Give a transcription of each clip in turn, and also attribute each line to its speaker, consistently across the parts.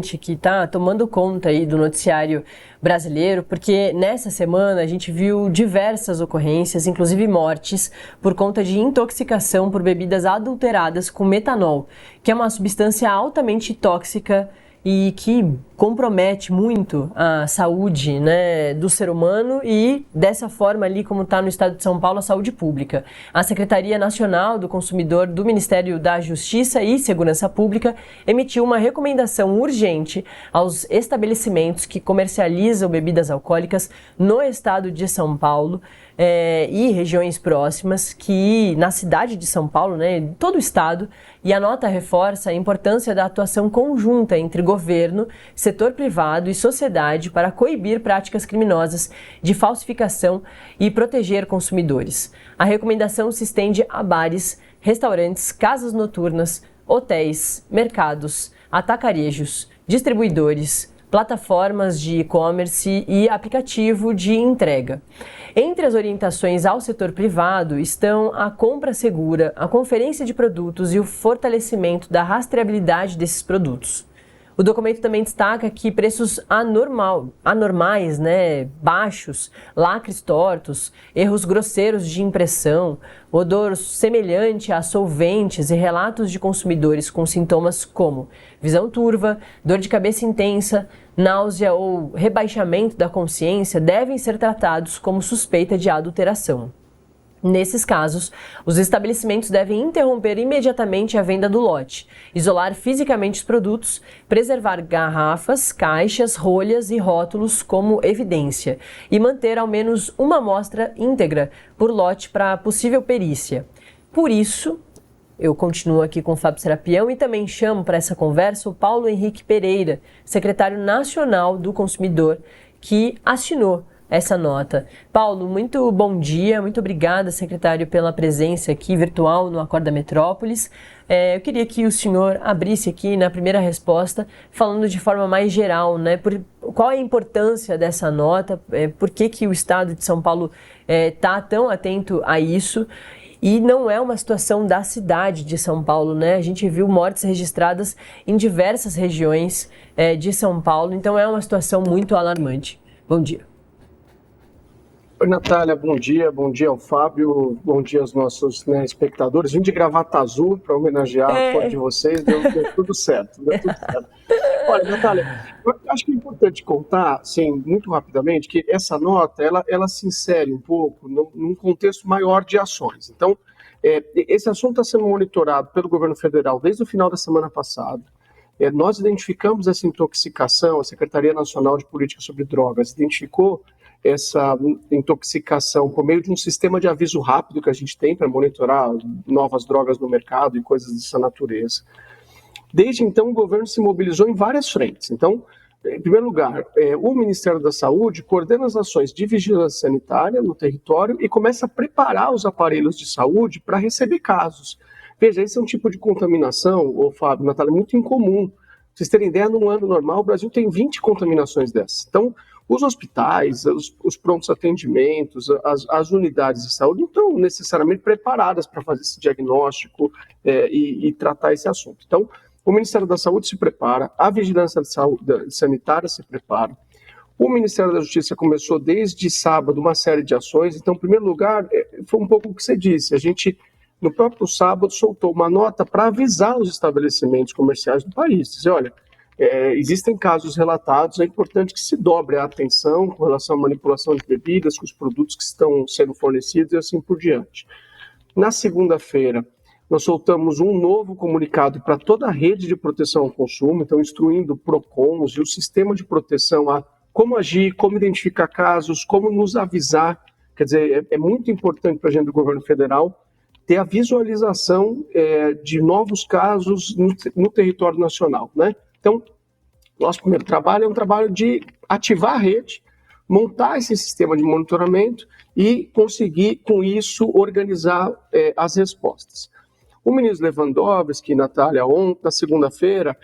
Speaker 1: que está tomando conta aí do noticiário brasileiro, porque nessa semana a gente viu diversas ocorrências, inclusive mortes, por conta de intoxicação por bebidas adulteradas com metanol, que é uma substância altamente tóxica e que compromete muito a saúde, né, do ser humano e, dessa forma ali, como está no estado de São Paulo, a saúde pública. A Secretaria Nacional do Consumidor do Ministério da Justiça e Segurança Pública emitiu uma recomendação urgente aos estabelecimentos que comercializam bebidas alcoólicas no estado de São Paulo e regiões próximas, que na cidade de São Paulo, né, em todo o estado, e a nota reforça a importância da atuação conjunta entre governo, setor privado e sociedade para coibir práticas criminosas de falsificação e proteger consumidores. A recomendação se estende a bares, restaurantes, casas noturnas, hotéis, mercados, atacarejos, distribuidores, plataformas de e-commerce e aplicativo de entrega. Entre as orientações ao setor privado estão a compra segura, a conferência de produtos e o fortalecimento da rastreabilidade desses produtos. O documento também destaca que preços anormais, baixos, lacres tortos, erros grosseiros de impressão, odor semelhante a solventes e relatos de consumidores com sintomas como visão turva, dor de cabeça intensa, náusea ou rebaixamento da consciência devem ser tratados como suspeita de adulteração. Nesses casos, os estabelecimentos devem interromper imediatamente a venda do lote, isolar fisicamente os produtos, preservar garrafas, caixas, rolhas e rótulos como evidência e manter ao menos uma amostra íntegra por lote para possível perícia. Por isso, eu continuo aqui com o Fábio Serapião e também chamo para essa conversa o Paulo Henrique Pereira, secretário nacional do consumidor, que assinou essa nota. Paulo, muito bom dia, muito obrigada, secretário, pela presença aqui virtual no Acorda Metrópolis. Eu queria que o senhor abrisse aqui na primeira resposta, falando de forma mais geral, qual é a importância dessa nota, por que o Estado de São Paulo está tão atento a isso. E não é uma situação da cidade de São Paulo, né? A gente viu mortes registradas em diversas regiões de São Paulo, então é uma situação muito alarmante. Bom dia.
Speaker 2: Oi, Natália, bom dia ao Fábio, bom dia aos nossos espectadores. Vim de gravata azul para homenagear a cor de vocês, deu tudo certo, Olha, Natália, eu acho que é importante contar, assim, muito rapidamente, que essa nota, ela se insere um pouco num contexto maior de ações. Então, esse assunto está sendo monitorado pelo governo federal desde o final da semana passada. Nós identificamos essa intoxicação, a Secretaria Nacional de Política sobre Drogas identificou essa intoxicação por meio de um sistema de aviso rápido que a gente tem para monitorar novas drogas no mercado e coisas dessa natureza. Desde então, o governo se mobilizou em várias frentes. Então, em primeiro lugar, o Ministério da Saúde coordena as ações de vigilância sanitária no território e começa a preparar os aparelhos de saúde para receber casos. Veja, esse é um tipo de contaminação, Fábio, Natália, muito incomum. Pra vocês terem ideia, num ano normal, o Brasil tem 20 contaminações dessas. Então, os hospitais, os prontos atendimentos, as unidades de saúde não estão necessariamente preparadas para fazer esse diagnóstico e tratar esse assunto. Então, o Ministério da Saúde se prepara, a Vigilância Sanitária se prepara, o Ministério da Justiça começou desde sábado uma série de ações. Então, em primeiro lugar, foi um pouco o que você disse, a gente, no próprio sábado, soltou uma nota para avisar os estabelecimentos comerciais do país, dizer, olha, existem casos relatados, é importante que se dobre a atenção com relação à manipulação de bebidas, com os produtos que estão sendo fornecidos e assim por diante. Na segunda-feira, nós soltamos um novo comunicado para toda a rede de proteção ao consumo, então instruindo o PROCONs e o sistema de proteção a como agir, como identificar casos, como nos avisar. Quer dizer, é muito importante para a gente do governo federal ter a visualização de novos casos no território nacional, né? Então, nosso primeiro trabalho é um trabalho de ativar a rede, montar esse sistema de monitoramento e conseguir, com isso, organizar as respostas. O ministro Lewandowski, Natália, ontem, na segunda-feira,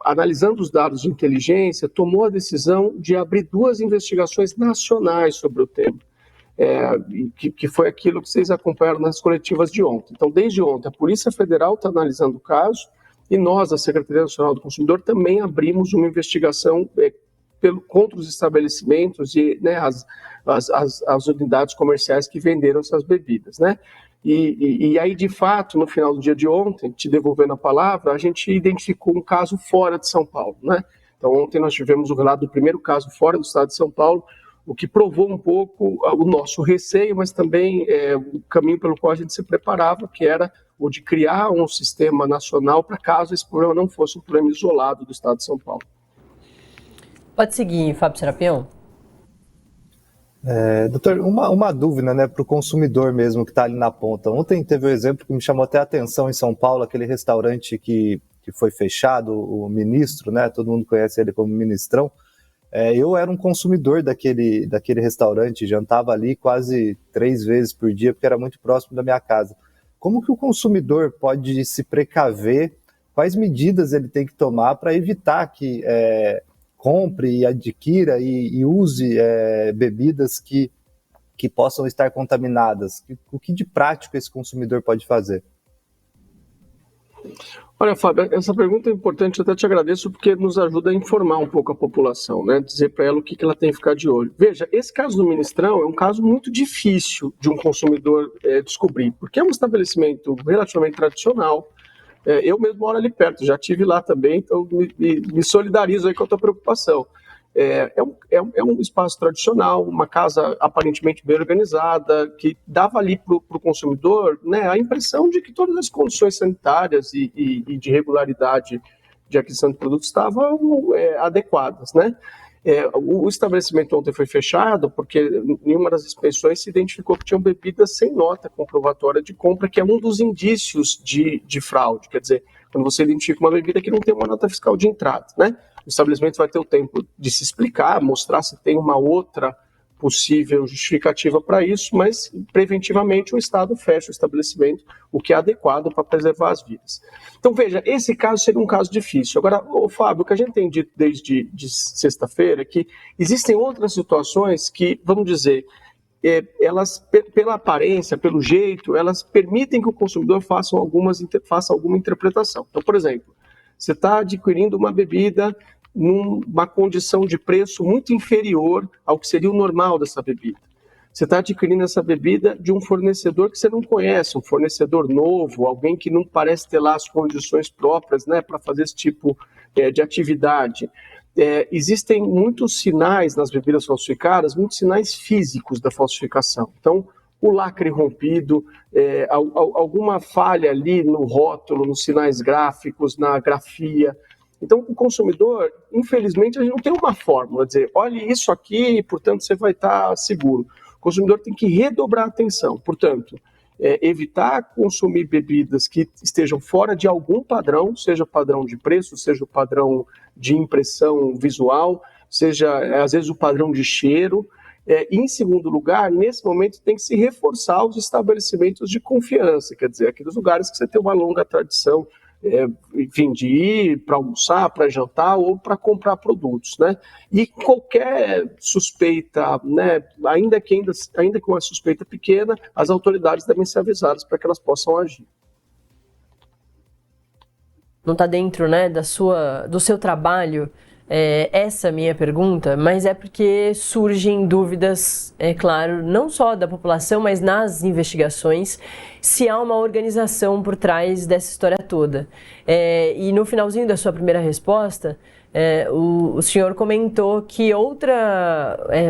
Speaker 2: analisando os dados de inteligência, tomou a decisão de abrir 2 investigações nacionais sobre o tema. Que foi aquilo que vocês acompanharam nas coletivas de ontem. Então, desde ontem, a Polícia Federal está analisando o caso e nós, a Secretaria Nacional do Consumidor, também abrimos uma investigação contra os estabelecimentos e, né, as unidades comerciais que venderam essas bebidas, né? E aí, de fato, no final do dia de ontem, te devolvendo a palavra, a gente identificou um caso fora de São Paulo, né? Então, ontem nós tivemos o relato do primeiro caso fora do estado de São Paulo, o que provou um pouco o nosso receio, mas também o caminho pelo qual a gente se preparava, que era o de criar um sistema nacional para caso esse problema não fosse um problema isolado do estado de São Paulo.
Speaker 1: Pode seguir, Fábio Serapião.
Speaker 3: Doutor, uma dúvida, né, para o consumidor mesmo que está ali na ponta. Ontem teve um exemplo que me chamou até a atenção em São Paulo, aquele restaurante que foi fechado, o Ministro, né, todo mundo conhece ele como Ministrão. Eu era um consumidor daquele restaurante, jantava ali quase 3 vezes por dia, porque era muito próximo da minha casa. Como que o consumidor pode se precaver? Quais medidas ele tem que tomar para evitar que compre e adquira e use bebidas que possam estar contaminadas? O que de prático esse consumidor pode fazer?
Speaker 2: Olha, Fábio, essa pergunta é importante, eu até te agradeço, porque nos ajuda a informar um pouco a população, né? Dizer para ela o que ela tem que ficar de olho. Veja, esse caso do Ministrão é um caso muito difícil de um consumidor descobrir, porque é um estabelecimento relativamente tradicional. Eu mesmo moro ali perto, já estive lá também, então me solidarizo aí com a tua preocupação. É um espaço tradicional, uma casa aparentemente bem organizada, que dava ali para o consumidor, né, a impressão de que todas as condições sanitárias e de regularidade de aquisição de produtos estavam adequadas, né? O estabelecimento ontem foi fechado porque em uma das inspeções se identificou que tinham bebidas sem nota comprovatória de compra, que é um dos indícios de fraude. Quer dizer, quando você identifica uma bebida que não tem uma nota fiscal de entrada, né? O estabelecimento vai ter o tempo de se explicar, mostrar se tem uma outra possível justificativa para isso, mas preventivamente o Estado fecha o estabelecimento, o que é adequado para preservar as vidas. Então, veja, esse caso seria um caso difícil. Agora, Fábio, o que a gente tem dito desde sexta-feira é que existem outras situações que, vamos dizer, elas, pela aparência, pelo jeito, elas permitem que o consumidor faça alguma interpretação. Então, por exemplo, você está adquirindo uma bebida numa condição de preço muito inferior ao que seria o normal dessa bebida. Você está adquirindo essa bebida de um fornecedor que você não conhece, um fornecedor novo, alguém que não parece ter lá as condições próprias, né, para fazer esse tipo de atividade. Existem muitos sinais nas bebidas falsificadas, muitos sinais físicos da falsificação. Então, o lacre rompido, alguma falha ali no rótulo, nos sinais gráficos, na grafia. Então, o consumidor, infelizmente, a gente não tem uma fórmula, dizer, olhe isso aqui e, portanto, você vai estar seguro. O consumidor tem que redobrar a atenção. Portanto, evitar consumir bebidas que estejam fora de algum padrão, seja o padrão de preço, seja o padrão de impressão visual, seja, às vezes, o padrão de cheiro. Em segundo lugar, nesse momento, tem que se reforçar os estabelecimentos de confiança, quer dizer, aqueles lugares que você tem uma longa tradição, enfim, de ir para almoçar, para jantar ou para comprar produtos, né? E qualquer suspeita, né, ainda que uma suspeita pequena, as autoridades devem ser avisadas para que elas possam agir.
Speaker 1: Não está dentro, né, do seu trabalho essa minha pergunta, mas é porque surgem dúvidas, é claro, não só da população, mas nas investigações, se há uma organização por trás dessa história toda. E no finalzinho da sua primeira resposta, o senhor comentou que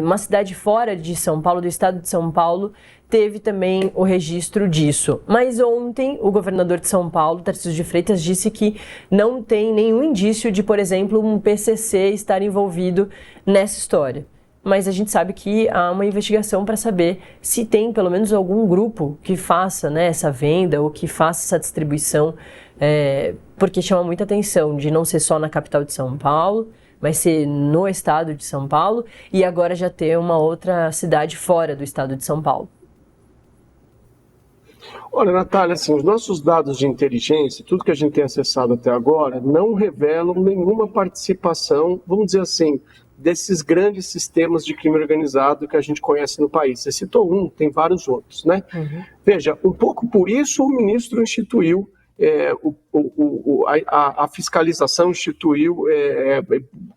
Speaker 1: uma cidade fora de São Paulo, do estado de São Paulo, teve também o registro disso. Mas ontem, o governador de São Paulo, Tarcísio de Freitas, disse que não tem nenhum indício de, por exemplo, um PCC estar envolvido nessa história. Mas a gente sabe que há uma investigação para saber se tem pelo menos algum grupo que faça, né, essa venda ou que faça essa distribuição, porque chama muita atenção de não ser só na capital de São Paulo, mas ser no estado de São Paulo e agora já ter uma outra cidade fora do estado de São Paulo.
Speaker 2: Olha, Natália, assim, os nossos dados de inteligência, tudo que a gente tem acessado até agora, não revelam nenhuma participação, vamos dizer assim, desses grandes sistemas de crime organizado que a gente conhece no país. Você citou um, tem vários outros, né? Uhum. Veja, um pouco por isso o ministro instituiu a fiscalização instituiu,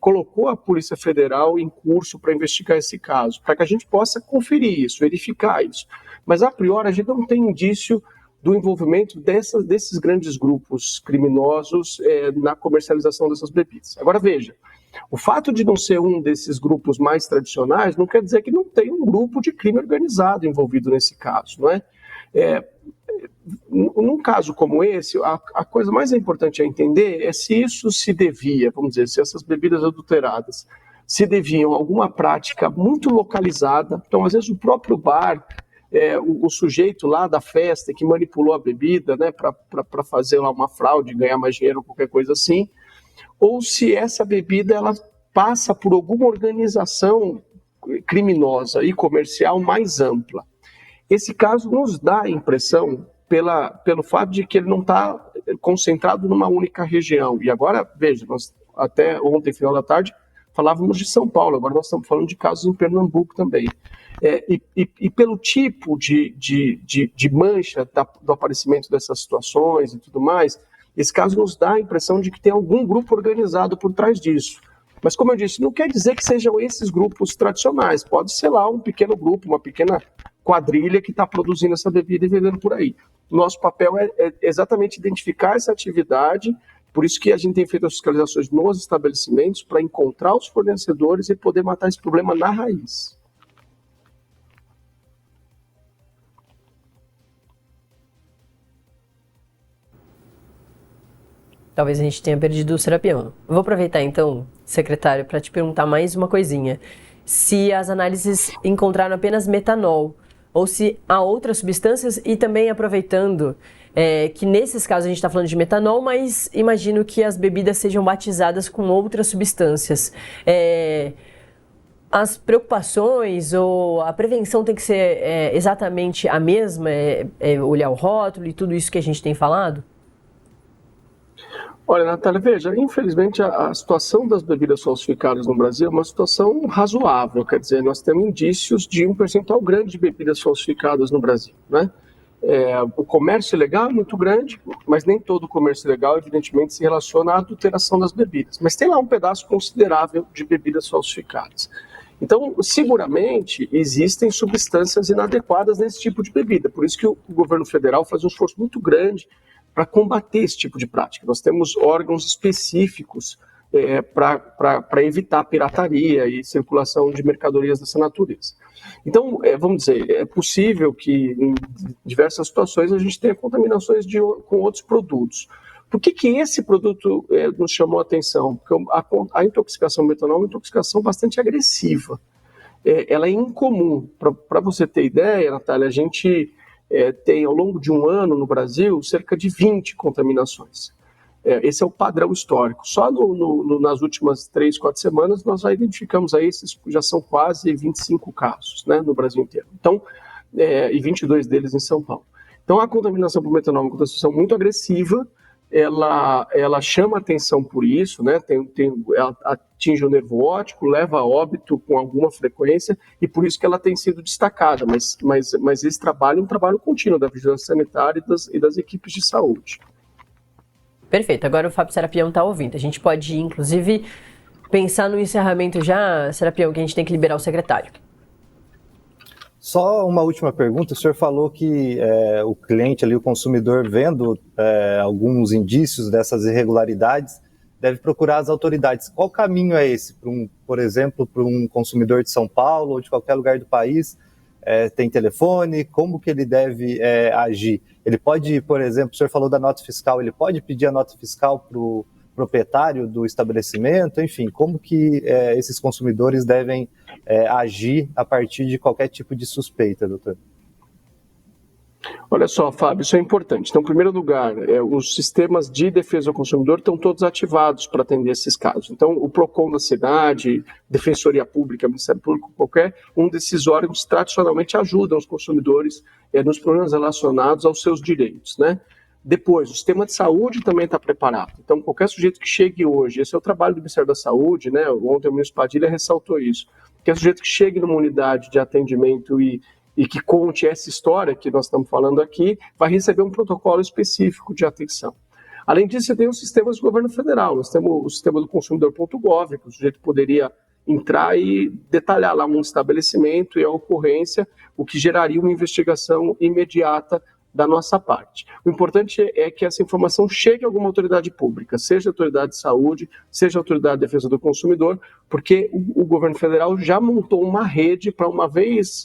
Speaker 2: colocou a Polícia Federal em curso para investigar esse caso, para que a gente possa conferir isso, verificar isso. Mas, a priori, a gente não tem indício do envolvimento desses grandes grupos criminosos na comercialização dessas bebidas. Agora, veja, o fato de não ser um desses grupos mais tradicionais não quer dizer que não tem um grupo de crime organizado envolvido nesse caso, não é? Num caso como esse, a coisa mais importante a entender é se isso se devia, vamos dizer, se essas bebidas adulteradas se deviam a alguma prática muito localizada. Então, às vezes, o próprio bar, o sujeito lá da festa que manipulou a bebida, né, para fazer lá uma fraude, ganhar mais dinheiro ou qualquer coisa assim, ou se essa bebida ela passa por alguma organização criminosa e comercial mais ampla. Esse caso nos dá a impressão, pelo fato de que ele não está concentrado numa única região. E agora, veja, nós até ontem, final da tarde, falávamos de São Paulo, agora nós estamos falando de casos em Pernambuco também. E pelo tipo de mancha do aparecimento dessas situações e tudo mais, esse caso nos dá a impressão de que tem algum grupo organizado por trás disso. Mas, como eu disse, não quer dizer que sejam esses grupos tradicionais. Pode ser lá um pequeno grupo, uma pequena quadrilha que está produzindo essa bebida e vendendo por aí. Nosso papel é exatamente identificar essa atividade, por isso que a gente tem feito as fiscalizações nos estabelecimentos para encontrar os fornecedores e poder matar esse problema na raiz.
Speaker 1: Talvez a gente tenha perdido o Serapião. Vou aproveitar então, secretário, para te perguntar mais uma coisinha. Se as análises encontraram apenas metanol, ou se há outras substâncias, e também aproveitando que nesses casos a gente está falando de metanol, mas imagino que as bebidas sejam batizadas com outras substâncias. As preocupações ou a prevenção tem que ser exatamente a mesma? Olhar o rótulo e tudo isso que a gente tem falado?
Speaker 2: Olha, Natália, veja, infelizmente a situação das bebidas falsificadas no Brasil é uma situação razoável, quer dizer, nós temos indícios de um percentual grande de bebidas falsificadas no Brasil, né? O comércio ilegal é muito grande, mas nem todo o comércio ilegal, evidentemente, se relaciona à adulteração das bebidas, mas tem lá um pedaço considerável de bebidas falsificadas. Então, seguramente, existem substâncias inadequadas nesse tipo de bebida, por isso que o governo federal faz um esforço muito grande para combater esse tipo de prática. Nós temos órgãos específicos para evitar pirataria e circulação de mercadorias dessa natureza. Então, vamos dizer, é possível que em diversas situações a gente tenha contaminações com outros produtos. Por que esse produto nos chamou a atenção? Porque a intoxicação metanol é uma intoxicação bastante agressiva. Ela é incomum. Para você ter ideia, Natália, a gente tem, ao longo de um ano no Brasil, cerca de 20 contaminações. Esse é o padrão histórico. Só nas últimas 3, 4 semanas, nós já identificamos aí, esses já são quase 25 casos, né, no Brasil inteiro. Então, e 22 deles em São Paulo. Então, a contaminação por metanol é uma contaminação muito agressiva, ela chama atenção por isso, né? Ela atinge o nervo óptico, leva a óbito com alguma frequência, e por isso que ela tem sido destacada, mas esse trabalho é um trabalho contínuo da vigilância sanitária e das equipes de saúde.
Speaker 1: Perfeito, agora o Fábio Serapião está ouvindo. A gente pode, inclusive, pensar no encerramento já, Serapião, que a gente tem que liberar o secretário.
Speaker 3: Só uma última pergunta, o senhor falou que o cliente ali, o consumidor, vendo alguns indícios dessas irregularidades, deve procurar as autoridades. Qual caminho é esse, por exemplo, para um consumidor de São Paulo ou de qualquer lugar do país? Tem telefone? Como que ele deve agir? Ele pode, por exemplo, o senhor falou da nota fiscal, ele pode pedir a nota fiscal para o proprietário do estabelecimento? Enfim, como que esses consumidores devem agir a partir de qualquer tipo de suspeita, doutor?
Speaker 2: Olha só, Fábio, isso é importante. Então, em primeiro lugar, os sistemas de defesa ao consumidor estão todos ativados para atender esses casos. Então, o PROCON da cidade, Defensoria Pública, Ministério Público, qualquer um desses órgãos tradicionalmente ajudam os consumidores nos problemas relacionados aos seus direitos, né? Depois, o sistema de saúde também está preparado. Então, qualquer sujeito que chegue hoje, esse é o trabalho do Ministério da Saúde, né? Ontem o ministro Padilha ressaltou isso. Qualquer sujeito que chegue numa unidade de atendimento e e que conte essa história que nós estamos falando aqui, vai receber um protocolo específico de atenção. Além disso, você tem os sistemas do governo federal. Nós temos o sistema do consumidor.gov, que o sujeito poderia entrar e detalhar lá um estabelecimento e a ocorrência, o que geraria uma investigação imediata da nossa parte. O importante é que essa informação chegue a alguma autoridade pública, seja a autoridade de saúde, seja a autoridade de defesa do consumidor, porque o governo federal já montou uma rede para, uma vez,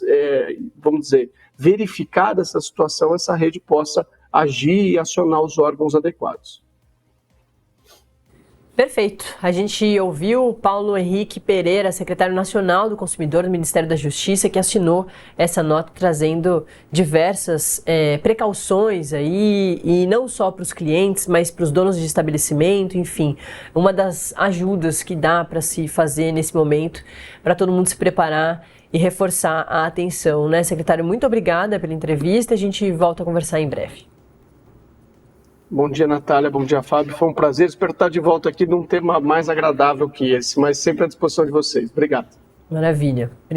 Speaker 2: vamos dizer, verificada essa situação, essa rede possa agir e acionar os órgãos adequados.
Speaker 1: Perfeito. A gente ouviu o Paulo Henrique Pereira, secretário nacional do Consumidor do Ministério da Justiça, que assinou essa nota trazendo diversas precauções aí, e não só para os clientes, mas para os donos de estabelecimento, enfim, uma das ajudas que dá para se fazer nesse momento, para todo mundo se preparar e reforçar a atenção, né, secretário? Muito obrigada pela entrevista, a gente volta a conversar em breve.
Speaker 2: Bom dia, Natália. Bom dia, Fábio. Foi um prazer. Espero estar de volta aqui num tema mais agradável que esse, mas sempre à disposição de vocês. Obrigado.
Speaker 1: Maravilha.